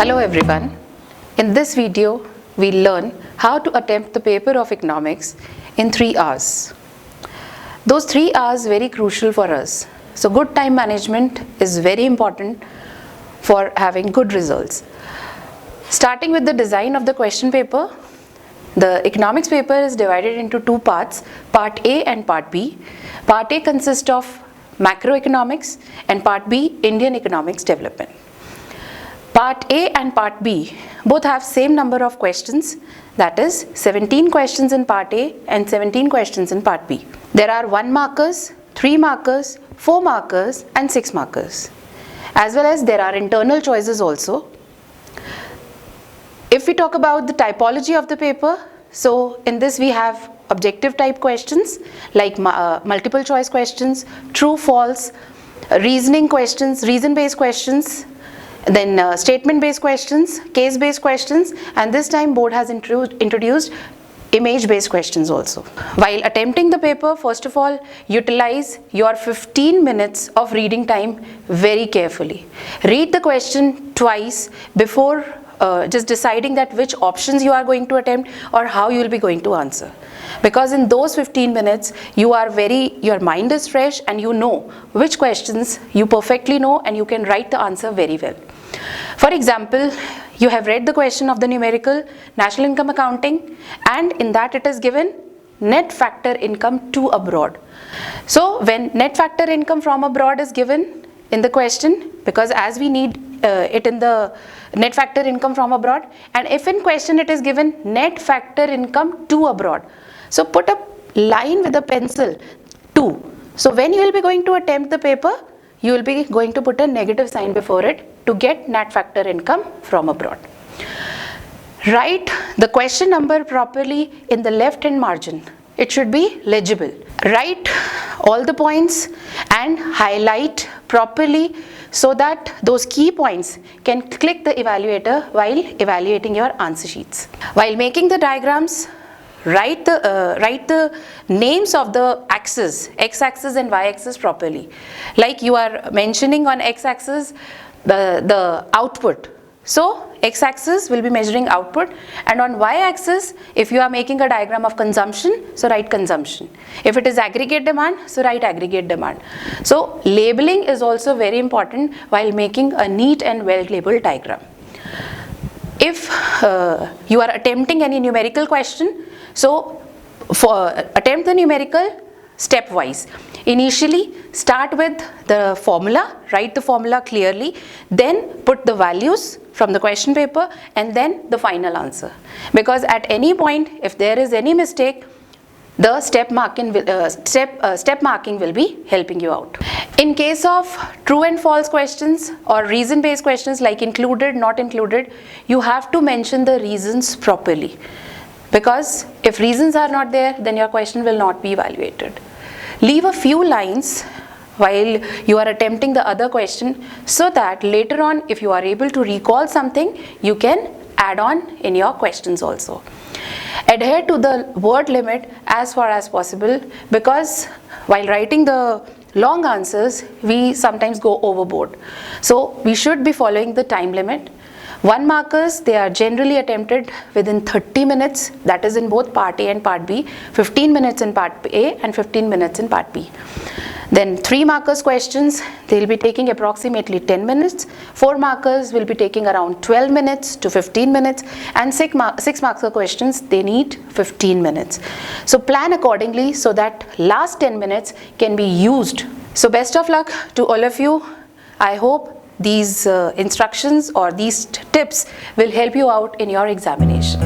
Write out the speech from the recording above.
Hello everyone. In this video, we'll learn how to attempt the paper of economics in 3 hours. Those 3 hours very crucial for us. So good time management is very important for having good results. Starting with the design of the question paper, the economics paper is divided into 2 parts, part A and part B. Part A consists of macroeconomics and part B Indian economics development. Part A and part B both have same number of questions, that is 17 questions in part A and 17 questions in part B. There are 1 markers, 3 markers, 4 markers and 6 markers. As well as there are internal choices also. If we talk about the typology of the paper, so in this we have objective type questions like multiple choice questions, true false, reasoning questions, reason based questions, then statement based questions, case based questions, and this time board has introduced image based questions also. While attempting the paper, first of all, utilize your 15 minutes of reading time very carefully. Read the question twice before just deciding that which options you are going to attempt or how you will be going to answer. Because in those 15 minutes, your mind is fresh and you know which questions you perfectly know and you can write the answer very well. For example, you have read the question of the numerical national income accounting, and in that it is given net factor income to abroad. So when net factor income from abroad is given in the question, because as we need it in the net factor income from abroad, and if in question it is given net factor income to abroad, so put a line with a pencil to. So when you will be going to attempt the paper, you will be going to put a negative sign before it to get net factor income from abroad. Write the question number properly in the left hand margin. It should be legible. Write all the points and highlight properly so that those key points can click the evaluator while evaluating your answer sheets. While making the diagrams, write the names of the axes, x-axis and y-axis properly. Like you are mentioning on x-axis the output. So x-axis will be measuring output, and on y-axis, if you are making a diagram of consumption, so write consumption. If it is aggregate demand, so write aggregate demand. So labeling is also very important while making a neat and well labeled diagram. If you are attempting any numerical question, so attempt the numerical stepwise. Initially, start with the formula, write the formula clearly, then put the values from the question paper and then the final answer. Because at any point, if there is any mistake, the step marking will be helping you out. In case of true and false questions or reason based questions like included, not included, you have to mention the reasons properly. Because if reasons are not there, then your question will not be evaluated. Leave a few lines while you are attempting the other question so that later on, if you are able to recall something, you can add on in your questions also. Adhere to the word limit as far as possible, because while writing the long answers, we sometimes go overboard. So we should be following the time limit. 1 markers, they are generally attempted within 30 minutes, that is in both part A and part B, 15 minutes in part A and 15 minutes in part B. Then 3 markers questions, they will be taking approximately 10 minutes, 4 markers will be taking around 12 minutes to 15 minutes, and 6 marker questions, they need 15 minutes. So plan accordingly so that last 10 minutes can be used. So best of luck to all of you. I hope these instructions or these tips will help you out in your examination.